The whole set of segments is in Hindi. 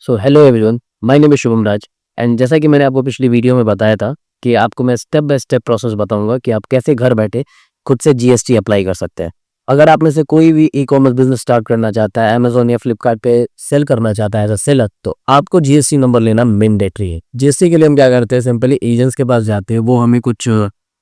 So hello everyone, my name is Shubham Raj and जैसा कि मैंने आपको पिछली वीडियो में बताया था कि आपको मैं स्टेप बाय स्टेप प्रोसेस बताऊंगा कि आप कैसे घर बैठे खुद से जीएसटी अप्लाई कर सकते हैं। अगर आप में से कोई भी ई-कॉमर्स बिजनेस स्टार्ट करना चाहता है, अमेज़न या फ्लिपकार्ट पे सेल करना चाहता है एज़ अ सेलर, तो आपको जीएसटी नंबर लेना मैंडेटरी है। जीएसटी के लिए हम क्या करते हैं, सिंपली एजेंट्स के पास जाते हैं, वो हमें कुछ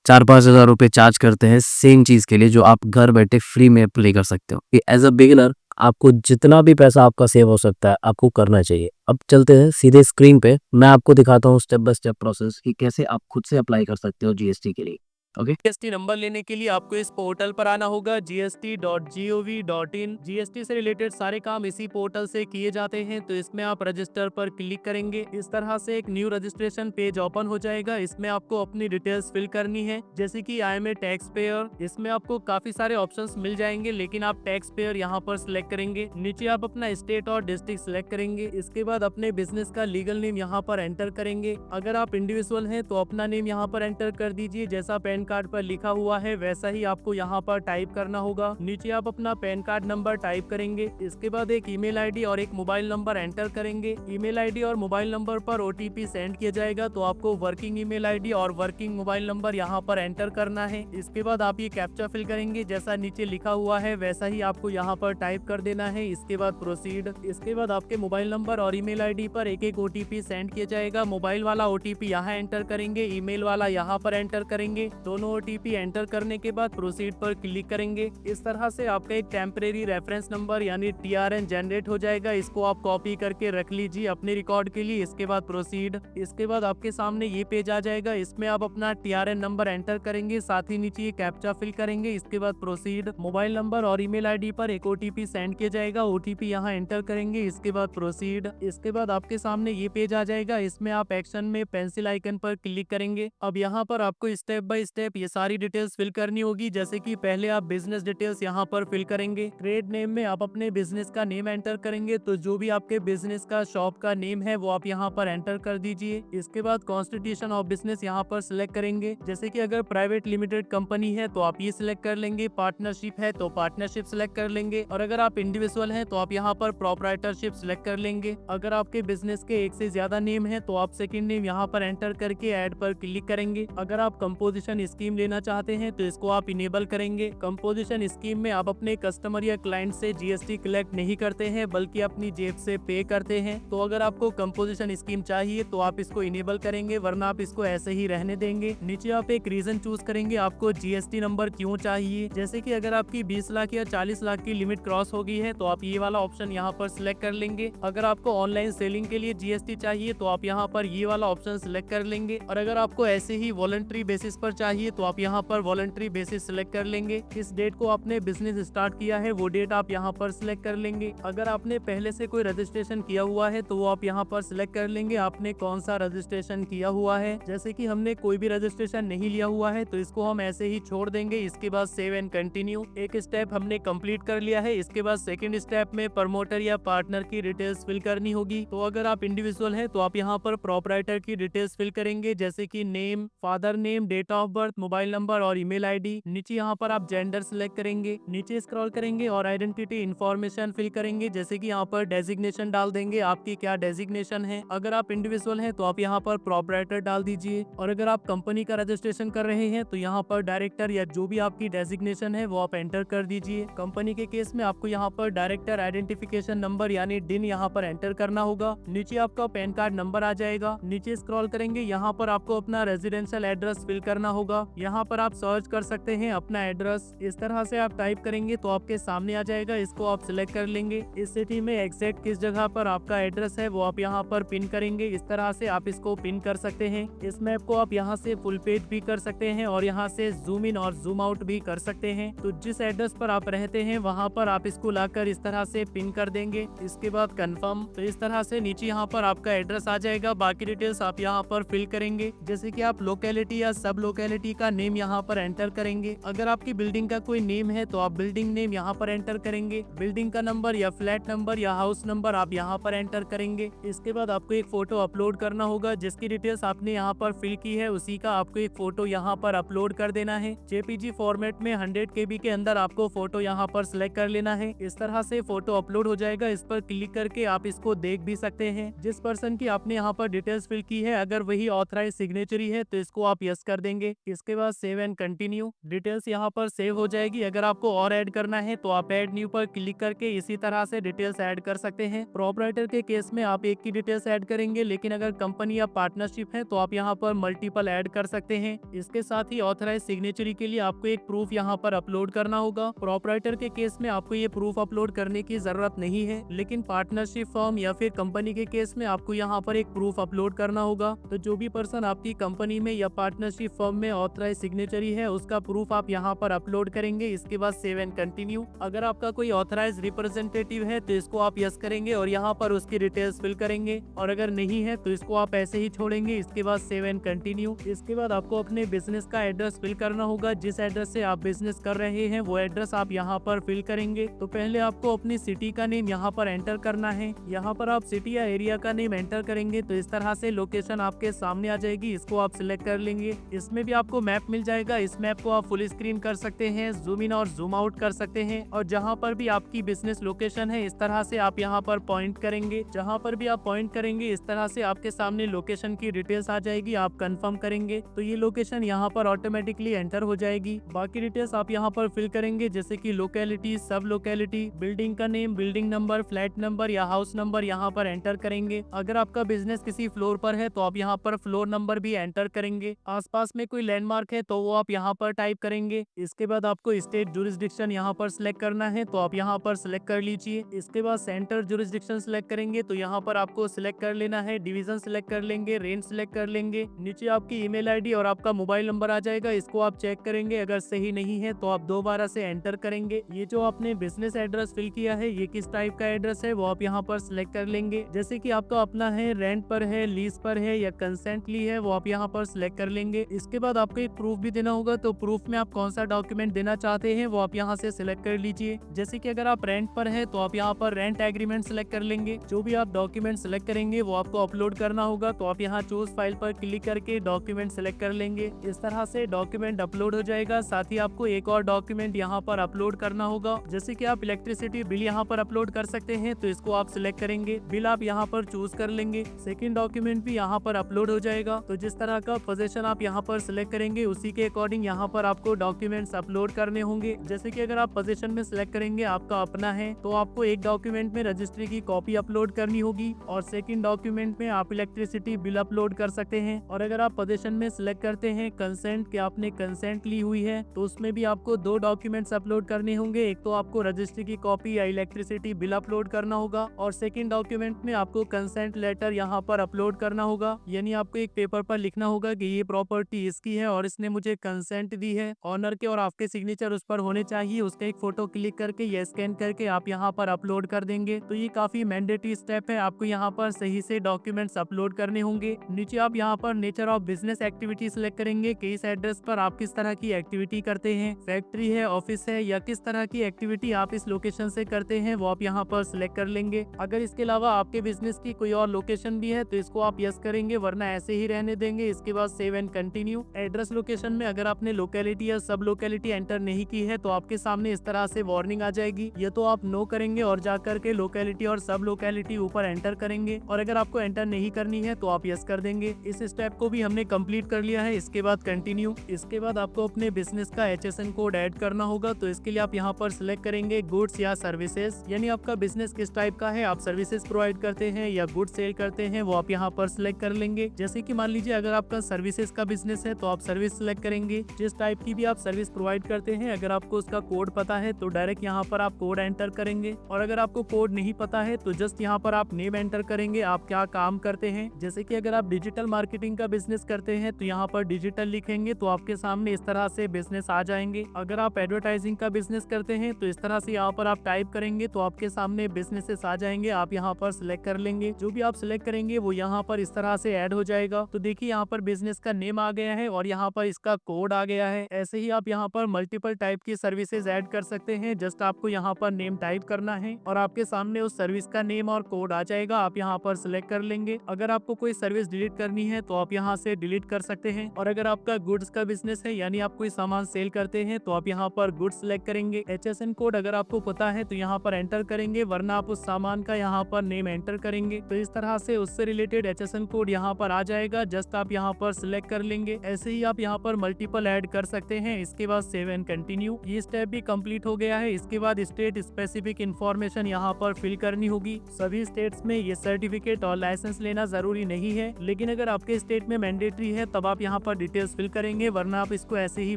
4-5 हज़ार रुपए चार्ज करते हैं सेम चीज़ के लिए जो आप घर बैठे फ्री में अप्लाई कर सकते हो। कि एज़ अ बिगिनर आपको जितना भी पैसा आपका सेव हो सकता है, आपको करना चाहिए। अब चलते हैं सीधे स्क्रीन पे, मैं आपको दिखाता हूँ स्टेप बाय स्टेप प्रोसेस कि कैसे आप खुद से अप्लाई कर सकते हो जीएसटी के लिए। ओके। जीएसटी नंबर लेने के लिए आपको इस पोर्टल पर आना होगा gst.gov.in। जीएसटी से रिलेटेड सारे काम इसी पोर्टल से किए जाते हैं, तो इसमें आप रजिस्टर पर क्लिक करेंगे। इस तरह से एक न्यू रजिस्ट्रेशन पेज ओपन हो जाएगा। इसमें आपको अपनी डिटेल्स फिल करनी है, जैसे कि I am a tax payer. इसमें आपको काफी सारे ऑप्शंस मिल जाएंगे, लेकिन आप टैक्स पेयर यहाँ पर सिलेक्ट करेंगे। नीचे आप अपना स्टेट और डिस्ट्रिक्ट सिलेक्ट करेंगे। इसके बाद अपने बिजनेस का लीगल नेम यहाँ पर एंटर करेंगे। अगर आप इंडिविजुअल हैं तो अपना नेम यहाँ पर एंटर कर दीजिए, जैसा पैन कार्ड पर लिखा हुआ है वैसा ही आपको यहाँ पर टाइप करना होगा। नीचे आप अपना पैन कार्ड नंबर टाइप करेंगे। इसके बाद एक ईमेल आईडी और एक मोबाइल नंबर एंटर करेंगे। ईमेल आईडी और मोबाइल नंबर पर ओटीपी सेंड किया जाएगा, तो आपको वर्किंग ईमेल आईडी और वर्किंग मोबाइल नंबर यहाँ पर एंटर करना है। इसके बाद आप ये कैप्चा फिल करेंगे, जैसा नीचे लिखा हुआ है वैसा ही आपको यहाँ पर टाइप कर देना है। इसके बाद प्रोसीड। इसके बाद आपके मोबाइल नंबर और ईमेल आईडी पर एक एक ओटीपी सेंड किया जाएगा। मोबाइल वाला ओटीपी यहाँ एंटर करेंगे, ईमेल वाला यहाँ पर एंटर करेंगे। दोनों ओटीपी एंटर करने के बाद प्रोसीड पर क्लिक करेंगे। इस तरह से आपका एक टेम्परेरी रेफरेंस नंबर यानी टीआरएन जनरेट हो जाएगा। इसको आप कॉपी करके रख लीजिए अपने रिकॉर्ड के लिए। इसके बाद प्रोसीड। इसके बाद आपके सामने ये पेज आ जाएगा। इसमें आप अपना टीआरएन नंबर एंटर करेंगे, साथ ही नीचे ये कैप्चा फिल करेंगे। इसके बाद प्रोसीड। मोबाइल नंबर और ईमेल आईडी पर एक ओटीपी सेंड किया जाएगा, ओटीपी यहाँ एंटर करेंगे। इसके बाद प्रोसीड। इसके बाद आपके सामने ये पेज आ जाएगा। इसमें आप एक्शन में पेंसिल आइकन पर क्लिक करेंगे। अब यहाँ पर आपको स्टेप बाय स्टेप ये सारी डिटेल्स फिल करनी होगी, जैसे कि पहले आप बिजनेस डिटेल्स यहाँ पर फिल करेंगे। ट्रेड नेम में आप अपने बिजनेस का नेम एंटर करेंगे, तो जो भी आपके बिजनेस का शॉप का नेम है वो आप यहाँ पर एंटर कर दीजिए। इसके बाद कॉन्स्टिट्यूशन ऑफ बिजनेस यहाँ पर सिलेक्ट करेंगे, जैसे कि अगर प्राइवेट लिमिटेड कंपनी है तो आप ये सिलेक्ट कर लेंगे, पार्टनरशिप है तो पार्टनरशिप सिलेक्ट कर लेंगे, और अगर आप इंडिविजुअल हैं तो आप यहाँ पर प्रोप्राइटरशिप सिलेक्ट कर लेंगे। अगर आपके बिजनेस के एक से ज्यादा नेम है तो आप सेकंड नेम यहाँ पर एंटर करके ऐड पर क्लिक करेंगे। अगर आप कंपोजिशन स्कीम लेना चाहते हैं तो इसको आप इनेबल करेंगे। कंपोजिशन स्कीम में आप अपने कस्टमर या क्लाइंट से जीएसटी कलेक्ट नहीं करते हैं, बल्कि अपनी जेब से पे करते हैं। तो अगर आपको कंपोजिशन स्कीम चाहिए तो आप इसको इनेबल करेंगे, वरना आप इसको ऐसे ही रहने देंगे। नीचे आप एक रीजन चूज करेंगे, आपको जीएसटी नंबर क्यों चाहिए। जैसे कि अगर आपकी 20 लाख या 40 लाख की लिमिट क्रॉस हो गई है तो आप ये वाला ऑप्शन यहाँ पर सिलेक्ट कर लेंगे। अगर आपको ऑनलाइन सेलिंग के लिए जीएसटी चाहिए तो आप यहाँ पर ये वाला ऑप्शन सिलेक्ट कर लेंगे, और अगर आपको ऐसे ही वॉलंटरी बेसिस पर चाहिए तो आप यहाँ पर वॉलंटरी बेसिस सिलेक्ट कर लेंगे। किस डेट को आपने बिजनेस स्टार्ट किया है वो डेट आप यहाँ पर सिलेक्ट कर लेंगे। अगर आपने पहले से कोई रजिस्ट्रेशन किया हुआ है तो वो आप यहाँ पर सिलेक्ट कर लेंगे, आपने कौन सा रजिस्ट्रेशन किया हुआ है। जैसे कि हमने कोई भी रजिस्ट्रेशन नहीं लिया हुआ है तो इसको हम ऐसे ही छोड़ देंगे। इसके बाद सेव एंड कंटिन्यू। एक स्टेप हमने कंप्लीट कर लिया है। इसके बाद सेकंड स्टेप में प्रमोटर या पार्टनर की डिटेल्स फिल करनी होगी। तो अगर आप इंडिविजुअल है तो आप यहाँ पर प्रोप्राइटर की डिटेल्स फिल करेंगे, जैसे कि name, father name, date of birth, mobile number और ईमेल आईडी। नीचे यहाँ पर आप जेंडर सिलेक्ट करेंगे, नीचे स्क्रॉल करेंगे और आइडेंटिटी इंफॉर्मेशन फिल करेंगे, जैसे कि यहाँ पर डेजिग्नेशन डाल देंगे, आपकी क्या डेजिग्नेशन है। अगर आप इंडिविजुअल हैं तो आप यहाँ पर प्रोप्राइटर डाल दीजिए, और अगर आप कंपनी का रजिस्ट्रेशन कर रहे हैं तो यहाँ पर डायरेक्टर या जो भी आपकी डेजिग्नेशन है वो आप एंटर कर दीजिए। कंपनी के केस में आपको यहाँ पर डायरेक्टर आइडेंटिफिकेशन नंबर यानी डिन यहाँ पर एंटर करना होगा। नीचे आपका पैन कार्ड नंबर आ जाएगा। नीचे स्क्रॉल करेंगे, यहाँ पर आपको अपना रेजिडेंशियल एड्रेस फिल करना होगा। यहाँ पर आप सर्च कर सकते हैं अपना एड्रेस। इस तरह से आप टाइप करेंगे तो आपके सामने आ जाएगा, इसको आप सिलेक्ट कर लेंगे। इस सिटी में एग्जैक्ट किस जगह पर आपका एड्रेस है वो आप यहाँ पर पिन करेंगे। इस तरह से आप इसको पिन कर सकते हैं। इस मैप को आप यहाँ से फुल पेज भी कर सकते हैं और यहाँ से जूम इन और जूम आउट भी कर सकते हैं। तो जिस एड्रेस पर आप रहते हैं वहाँ पर आप इसको लाकर इस तरह से पिन कर देंगे। इसके बाद कंफर्म। तो इस तरह से नीचे यहाँ पर आपका एड्रेस आ जाएगा। बाकी डिटेल्स आप यहाँ पर फिल करेंगे, जैसे कि आप लोकेलिटी या सब लोकेलिटी सिटी का नेम यहाँ पर एंटर करेंगे। अगर आपकी बिल्डिंग का कोई नेम है तो आप बिल्डिंग नेम यहाँ पर एंटर करेंगे। बिल्डिंग का नंबर या फ्लैट नंबर या हाउस नंबर आप यहाँ पर एंटर करेंगे। इसके बाद आपको एक फोटो अपलोड करना होगा, जिसकी डिटेल्स आपने यहाँ पर फिल की है उसी का आपको एक फोटो यहाँ पर अपलोड कर देना है। जेपीजी फॉर्मेट में 100 KB के अंदर आपको फोटो यहाँ पर सिलेक्ट कर लेना है। इस तरह से फोटो अपलोड हो जाएगा। इस पर क्लिक करके आप इसको देख भी सकते हैं। जिस पर्सन की आपने यहाँ पर डिटेल्स फिल की है, अगर वही ऑथराइज सिग्नेचरी है तो इसको आप यस कर देंगे। इसके बाद सेव एंड कंटिन्यू, डिटेल्स यहाँ पर सेव हो जाएगी। अगर आपको और ऐड करना है तो आप ऐड न्यू पर क्लिक करके इसी तरह से डिटेल्स ऐड कर सकते हैं। प्रोपराइटर के केस में आप एक की डिटेल्स ऐड करेंगे, लेकिन अगर कंपनी या पार्टनरशिप है तो आप यहाँ पर मल्टीपल ऐड कर सकते हैं। इसके साथ ही ऑथराइज सिग्नेचरी के लिए आपको एक प्रूफ यहाँ पर अपलोड करना होगा। प्रोपराइटर के केस में आपको ये प्रूफ अपलोड करने की जरूरत नहीं है, लेकिन पार्टनरशिप फर्म या फिर कंपनी के केस में आपको यहाँ पर एक प्रूफ अपलोड करना होगा। तो जो भी पर्सन आपकी कंपनी में या पार्टनरशिप फर्म में ऑथराइज सिग्नेचरी है उसका प्रूफ आप यहाँ पर अपलोड करेंगे। इसके बाद सेव एंड कंटिन्यू। अगर आपका कोई ऑथराइज रिप्रेजेंटेटिव है तो इसको आप यस करेंगे और यहाँ पर उसकी डिटेल्स फिल करेंगे, और अगर नहीं है तो इसको आप ऐसे ही छोड़ेंगे। इसके बाद सेव एंड कंटिन्यू। इसके बाद आपको अपने बिजनेस का एड्रेस फिल करना होगा। जिस एड्रेस से आप बिजनेस कर रहे हैं वो एड्रेस आप यहाँ पर फिल करेंगे। तो पहले आपको अपनी सिटी का नेम यहाँ पर एंटर करना है। यहाँ पर आप सिटी या एरिया का नेम एंटर करेंगे तो इस तरह से लोकेशन आपके सामने आ जाएगी। इसको आप सिलेक्ट कर लेंगे। इसमें भी आपको मैप मिल जाएगा। इस मैप को आप फुल स्क्रीन कर सकते हैं, जूम इन और जूम आउट कर सकते हैं, और जहाँ पर भी आपकी बिजनेस लोकेशन है इस तरह से आप यहाँ पर पॉइंट करेंगे। जहाँ पर भी आप पॉइंट करेंगे इस तरह से आपके सामने लोकेशन की डिटेल्स आ जाएगी। आप कंफर्म करेंगे तो ये लोकेशन यहाँ पर ऑटोमेटिकली एंटर हो जाएगी। बाकी डिटेल्स आप यहाँ पर फिल करेंगे, जैसे कि लोकेलिटी, सब लोकेलिटी, बिल्डिंग का name, building number, flat number या हाउस नंबर यहाँ पर एंटर करेंगे। अगर आपका बिजनेस किसी फ्लोर पर है तो आप यहाँ पर फ्लोर नंबर भी एंटर करेंगे। आसपास में कोई लैंडमार्क है तो वो आप यहाँ पर टाइप करेंगे। इसके बाद आपको स्टेट जुरिस्डिक्शन यहाँ पर सिलेक्ट करना है तो आप यहाँ पर सिलेक्ट कर लीजिए। इसके बाद सेंटर जुरिस्डिक्शन सिलेक्ट करेंगे तो यहाँ पर आपको सिलेक्ट कर लेना है। डिवीजन सिलेक्ट कर लेंगे, रेंज सिलेक्ट कर लेंगे। नीचे आपकी ईमेल आईडी और आपका मोबाइल नंबर आ जाएगा। इसको आप चेक करेंगे, अगर सही नहीं है तो आप दोबारा से एंटर करेंगे। ये जो आपने बिजनेस एड्रेस फिल किया है ये किस टाइप का एड्रेस है वो आप यहाँ पर सिलेक्ट कर लेंगे। जैसे कि आपका अपना है, रेंट पर है, लीज पर है या कंसेंट ली है वो आप यहाँ पर सिलेक्ट कर लेंगे। इसके बाद आपको एक प्रूफ भी देना होगा, तो प्रूफ में आप कौन सा डॉक्यूमेंट देना चाहते हैं वो आप यहाँ से सिलेक्ट कर लीजिए। जैसे कि अगर आप रेंट पर है तो आप यहाँ पर रेंट एग्रीमेंट सिलेक्ट कर लेंगे। जो भी आप डॉक्यूमेंट सिलेक्ट करेंगे वो आपको अपलोड करना होगा, तो आप यहाँ चूज फाइल पर क्लिक करके डॉक्यूमेंट सिलेक्ट कर लेंगे। इस तरह से डॉक्यूमेंट अपलोड हो जाएगा। साथ ही आपको एक और डॉक्यूमेंट यहाँ पर अपलोड करना होगा, जैसे कि आप इलेक्ट्रिसिटी बिल यहाँ पर अपलोड कर सकते हैं, तो इसको आप सिलेक्ट करेंगे। बिल आप यहाँ पर चूज कर लेंगे। सेकंड डॉक्यूमेंट भी यहाँ पर अपलोड हो जाएगा। तो जिस तरह का पोजीशन आप यहाँ पर सिलेक्ट करेंगे उसी के अकॉर्डिंग यहाँ पर आपको डॉक्यूमेंट्स अपलोड करने होंगे। जैसे कि अगर आप पोजीशन में सिलेक्ट करेंगे आपका अपना है तो आपको एक डॉक्यूमेंट में रजिस्ट्री की कॉपी अपलोड करनी होगी, और सेकंड डॉक्यूमेंट में आप इलेक्ट्रिसिटी बिल अपलोड कर सकते हैं। और अगर आप पोजीशन में सिलेक्ट करते हैं कंसेंट कि आपने कंसेंट ली हुई है तो उसमें भी आपको दो डॉक्यूमेंट्स अपलोड करने होंगे। एक तो आपको रजिस्ट्री की कॉपी या इलेक्ट्रिसिटी बिल अपलोड करना होगा, और सेकंड डॉक्यूमेंट में आपको कंसेंट लेटर यहाँ पर अपलोड करना होगा। यानी आपको एक पेपर पर लिखना होगा कि ये प्रॉपर्टी इसकी है और इसने मुझे कंसेंट दी है। ऑनर के और आपके सिग्नेचर उस पर होने चाहिए। उसका एक फोटो क्लिक करके या स्कैन करके आप यहाँ पर अपलोड कर देंगे। तो ये काफी मैंडेटरी स्टेप है, आपको यहाँ पर सही से डॉक्यूमेंट्स अपलोड करने होंगे। नीचे आप यहाँ पर nature of business activity select करेंगे कि इस एड्रेस पर आप किस तरह की एक्टिविटी करते हैं, फैक्ट्री है, ऑफिस है या किस तरह की एक्टिविटी आप इस लोकेशन से करते हैं वो आप यहाँ पर सिलेक्ट कर लेंगे। अगर इसके अलावा आपके बिजनेस की कोई और लोकेशन भी है तो इसको आप यस करेंगे, वरना ऐसे ही रहने देंगे। इसके बाद save and continue. Address location में अगर आपने लोकेलिटी या सब लोकेलिटी एंटर नहीं की है तो आपके सामने इस तरह से वार्निंग आ जाएगी। ये तो आप नो करेंगे और जाकर के लोकेलिटी और सब लोकेलिटी ऊपर एंटर करेंगे, और अगर आपको एंटर नहीं करनी है तो आप यस कर देंगे। इस स्टेप को भी हमने कंप्लीट कर लिया है। इसके बाद कंटिन्यू। इसके बाद आपको अपने बिजनेस का HSN कोड ऐड करना होगा, तो इसके लिए आप यहाँ पर सिलेक्ट करेंगे गुड्स या सर्विसेज, यानी आपका बिजनेस किस टाइप का है, आप सर्विसेज प्रोवाइड करते हैं या गुड्स सेल करते हैं वो आप यहाँ पर सिलेक्ट कर लेंगे। जैसे कि मान लीजिए अगर आपका सर्विसेज का बिजनेस है तो आप सर्विस सिलेक्ट करेंगे। जिस टाइप की भी आप सर्विस प्रोवाइड करते हैं अगर आपको उसका कोड पता है तो डायरेक्ट यहाँ पर आप कोड एंटर करेंगे, और अगर आपको कोड नहीं पता है तो जस्ट यहाँ पर आप नेम एंटर करेंगे, आप क्या काम करते हैं। जैसे कि अगर आप डिजिटल मार्केटिंग का बिजनेस करते हैं तो यहाँ पर डिजिटल लिखेंगे तो आपके सामने इस तरह से बिजनेस आ जाएंगे। अगर आप एडवर्टाइजिंग का बिजनेस करते हैं तो इस तरह से यहाँ पर आप टाइप करेंगे तो आपके सामने बिजनेसेस आ जाएंगे। आप यहाँ पर सिलेक्ट कर लेंगे। जो भी आप सिलेक्ट करेंगे वो यहाँ पर इस तरह से ऐड हो जाएगा। तो देखिए यहाँ पर बिजनेस का नेम आ गया है और यहाँ पर इसका कोड आ गया है। ऐसे ही आप यहाँ पर मल्टीपल टाइप की सर्विसेज ऐड कर सकते हैं। जस्ट आपको यहाँ पर नेम टाइप करना है और आपके सामने उस सर्विस का नेम और कोड आ जाएगा। आप यहाँ पर सिलेक्ट कर लेंगे। अगर आपको कोई सर्विस डिलीट करनी है तो आप यहाँ से डिलीट कर सकते हैं। और अगर आपका गुड्स का बिजनेस है यानी आप कोई सामान सेल करते हैं तो आप यहाँ पर गुड्स सिलेक्ट करेंगे। HSN कोड अगर आपको पता है तो यहाँ पर एंटर करेंगे, वरना आप उस सामान का यहाँ पर नेम एंटर करेंगे। तो इस तरह से उससे रिलेटेड HSN कोड यहाँ पर आ जाएगा। जस्ट आप यहाँ पर सिलेक्ट कर लेंगे। ऐसे ही आप यहाँ पर मल्टीपल ऐड कर सकते हैं। इसके बाद सेव एंड कंटिन्यू, ये स्टेप भी कंप्लीट हो गया है। इसके बाद स्टेट स्पेसिफिक इंफॉर्मेशन यहाँ पर फिल करनी होगी। सभी स्टेट्स में ये सर्टिफिकेट और लाइसेंस लेना जरूरी नहीं है, लेकिन अगर आपके स्टेट में मैंडेटरी है तब आप यहाँ पर डिटेल्स फिल करेंगे, वरना आप इसको ऐसे ही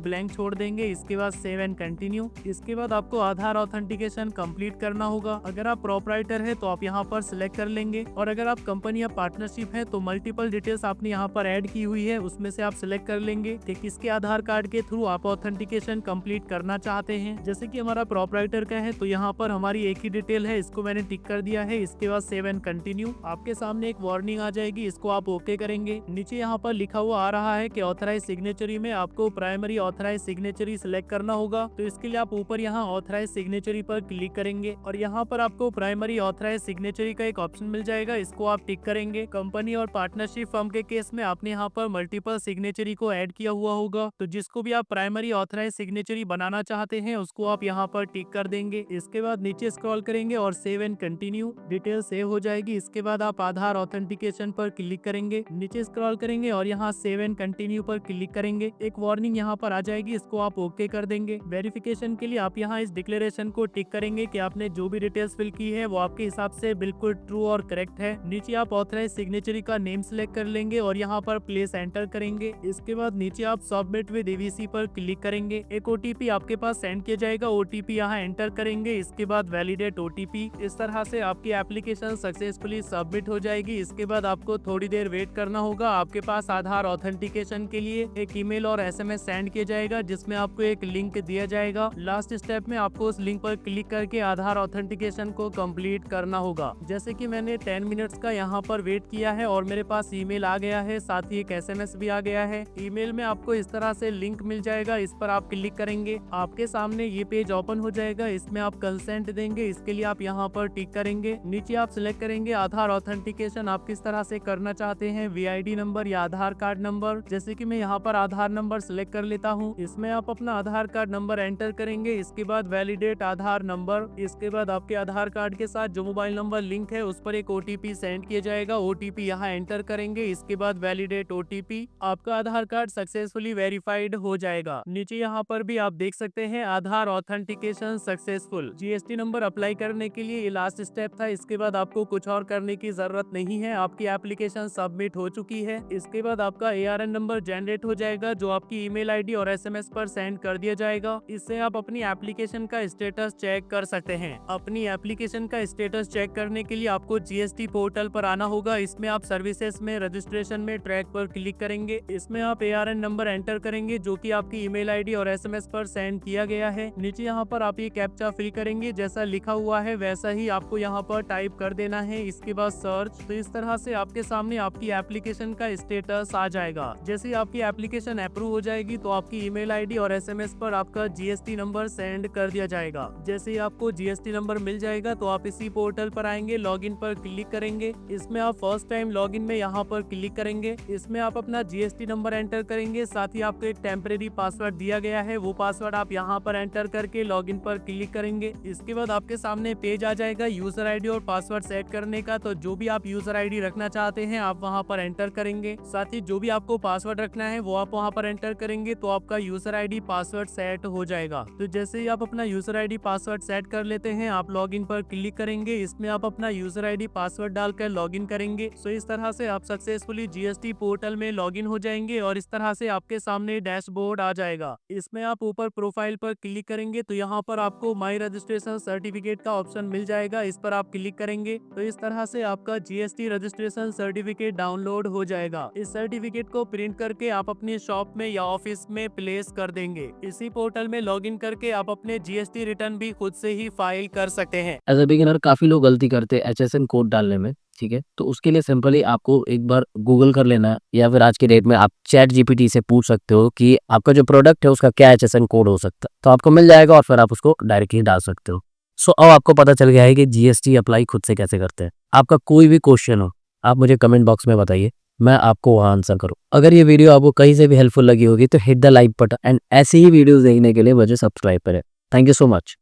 ब्लैंक छोड़ देंगे। इसके बाद सेव एंड कंटिन्यू। इसके बाद आपको आधार ऑथेंटिकेशन कंप्लीट करना होगा। अगर आप प्रोपराइटर है तो आप यहाँ पर सिलेक्ट कर लेंगे, और अगर आप कंपनी या पार्टनरशिप है तो मल्टीपल डिटेल्स आपने यहाँ पर ऐड की हुई है, उसमें से आप सिलेक्ट कर लेंगे कि किसके आधार कार्ड के थ्रू आप ऑथेंटिकेशन कंप्लीट करना चाहते हैं। जैसे कि हमारा प्रोपराइटर का है तो यहाँ पर हमारी एक ही डिटेल है, इसको मैंने टिक कर दिया है। इसके बाद सेव एंड कंटिन्यू। आपके सामने एक वार्निंग आ जाएगी, इसको आप ओके करेंगे। नीचे यहाँ पर लिखा हुआ आ रहा है कि ऑथराइज सिग्नेचरी में आपको प्राइमरी ऑथराइज सिग्नेचरी सिलेक्ट करना होगा। तो इसके लिए आप ऊपर यहाँ ऑथराइज सिग्नेचरी पर क्लिक करेंगे और यहाँ पर आपको प्राइमरी ऑथराइज सिग्नेचरी का एक ऑप्शन मिल जाएगा, इसको आप टिक करेंगे। कंपनी और पार्टनरशिप फर्म के केस में आपने यहाँ पर मल्टीपल सिग्नेचरी को ऐड किया हुआ होगा, तो जिसको भी आप प्राइमरी ऑथराइज सिग्नेचरी बनाना चाहते हैं उसको आप यहाँ पर टिक कर देंगे। इसके बाद नीचे स्क्रॉल करेंगे और save and continue, detail save हो जाएगी। इसके बाद आप आधार ऑथेंटिकेशन पर क्लिक करेंगे, नीचे स्क्रॉल करेंगे और यहाँ सेव एंड कंटिन्यू पर क्लिक करेंगे। एक वार्निंग यहाँ पर आ जाएगी, इसको आप ओके कर देंगे। वेरिफिकेशन के लिए आप यहाँ इस डिक्लेरेशन को टिक करेंगे कि आपने जो भी डिटेल्स फिल की है वो आपके हिसाब से बिल्कुल ट्रू और करेक्ट है। नीचे आप ऑथराइज सिग्नेचरी का नेम सिलेक्ट कर लेंगे और यहाँ पर प्लेस एंटर करेंगे। इसके बाद नीचे आप सबमिट विद EVC पर क्लिक करेंगे। एक OTP आपके पास सेंड किया जाएगा, OTP यहाँ एंटर करेंगे। इसके बाद वैलिडेट OTP। इस तरह से आपकी एप्लीकेशन सक्सेसफुली सबमिट हो जाएगी। इसके बाद आपको थोड़ी देर वेट करना होगा। आपके पास आधार ऑथेंटिकेशन के लिए एक ईमेल और SMS सेंड किया जाएगा, जिसमें आपको एक लिंक दिया जाएगा। लास्ट स्टेप में आपको उस लिंक पर क्लिक करके आधार ऑथेंटिकेशन को कंप्लीट करना होगा। जैसे कि मैंने 10 मिनट्स का यहाँ पर वेट किया है और मेरे पास ईमेल आ गया है, साथ ही एक SMS भी आ गया है। ईमेल में आपको इस तरह से लिंक मिल जाएगा, इस पर आप क्लिक करेंगे, आपके सामने ये पेज ओपन हो जाएगा। इसमें आप कंसेंट देंगे, इसके लिए आप यहाँ पर टिक करेंगे। नीचे आप सिलेक्ट करेंगे आधार ऑथेंटिकेशन आप किस तरह से करना चाहते हैं, VID नंबर या आधार कार्ड नंबर। जैसे कि मैं यहाँ पर आधार नंबर सिलेक्ट कर लेता हूँ। इसमें आप अपना आधार कार्ड नंबर एंटर करेंगे। इसके बाद वैलिडेट आधार नंबर। इसके बाद आपके आधार कार्ड के साथ जो मोबाइल नंबर लिंक है उस पर एक OTP सेंड किया जाएगा, OTP यहाँ एंटर करेंगे। इसके बाद वैलिडेट OTP, आपका आधार कार्ड सक्सेसफुली वेरीफाइड हो जाएगा। नीचे यहाँ पर भी आप देख सकते हैं Aadhaar authentication successful. GST number apply करने के लिए ये लास्ट स्टेप था। इसके बाद आपको कुछ और करने की जरूरत नहीं है, आपकी एप्लीकेशन सबमिट हो चुकी है। इसके बाद आपका ARN नंबर जनरेट हो जाएगा, जो आपकी ईमेल ID और SMS पर सेंड कर दिया जाएगा। इससे आप अपनी एप्लीकेशन का स्टेटस चेक कर सकते हैं। अपनी एप्लीकेशन का स्टेटस चेक करने के लिए आपको GST पोर्टल पर आना होगा। इसमें आप सर्विसेज में रजिस्ट्रेशन में ट्रैक पर क्लिक करेंगे। इसमें आप ARN नंबर एंटर करेंगे, जो कि आपकी ईमेल ID और SMS पर सेंड किया गया है। नीचे यहाँ पर आप ये कैप्चा फिल करेंगे, जैसा लिखा हुआ है वैसा ही आपको यहाँ पर टाइप कर देना है। इसके बाद सर्च। तो इस तरह से आपके सामने आपकी एप्लीकेशन का स्टेटस आ जाएगा। जैसे ही आपकी एप्लीकेशन अप्रूव हो जाएगी तो आपकी ईमेल ID और SMS पर आपका GST नंबर सेंड कर दिया जाएगा। जैसे ही आपको GST नंबर मिल जाएगा तो आप इसी पोर्टल पर आएंगे, लॉगिन पर क्लिक करेंगे। इसमें आप फर्स्ट टाइम लॉगिन में यहाँ पर क्लिक करेंगे। इसमें आप अपना GST नंबर एंटर करेंगे, साथ ही आपको एक टेम्परेरी पासवर्ड दिया गया है, वो पासवर्ड आप यहाँ पर एंटर करके लॉगिन पर क्लिक करेंगे। इसके बाद आपके सामने पेज आ जाएगा यूजर ID और पासवर्ड सेट करने का। तो जो भी आप यूजर ID रखना चाहते हैं आप वहाँ पर एंटर करेंगे, साथ ही जो भी आपको पासवर्ड रखना है वो आप वहाँ पर एंटर करेंगे, तो आपका यूजर ID पासवर्ड सेट हो जाएगा। तो जैसे ही आप अपना यूजर ID पासवर्ड सेट कर लेते हैं आप लॉगिन पर क्लिक करेंगे। इसमें आप अपना यूजर ID पासवर्ड डालकर लॉगिन करेंगे। सो इस तरह से आप सक्सेसफुली GST पोर्टल में लॉगिन हो जाएंगे और इस तरह से आपके सामने डैशबोर्ड आ जाएगा। इसमें आप ऊपर प्रोफाइल पर क्लिक करेंगे तो यहाँ पर आपको माई रजिस्ट्रेशन सर्टिफिकेट का ऑप्शन मिल जाएगा, इस पर आप क्लिक करेंगे तो इस तरह से आपका GST रजिस्ट्रेशन सर्टिफिकेट डाउनलोड हो जाएगा। इस सर्टिफिकेट को प्रिंट करके आप अपने शॉप में या ऑफिस में प्लेस कर देंगे। इसी पोर्टल में लॉगिन करके आप अपने GST रिटर्न भी खुद से ही फाइल कर सकते हैं। एज ए बिगिनर काफ़ी लोग गलती करते हैं HSN कोड डालने में, ठीक है? तो उसके लिए सिंपली आपको एक बार गूगल कर लेना है, या फिर आज की डेट में आप चैट जीपीटी से पूछ सकते हो कि आपका जो प्रोडक्ट है उसका क्या एचएसएन कोड हो सकता है, तो आपको मिल जाएगा और फिर आप उसको डायरेक्टली डाल सकते हो। सो अब आपको पता चल गया है कि जीएसटी अप्लाई खुद से कैसे करते हैं। आपका कोई भी क्वेश्चन हो, आप मुझे कमेंट बॉक्स में बताइए, मैं आपको वहाँ आंसर करूँ। अगर ये वीडियो आपको कहीं से भी हेल्पफुल लगी होगी तो hit the like button, and ऐसी ही वीडियोस देखने के लिए मुझे सब्सक्राइब करें। Thank you so much.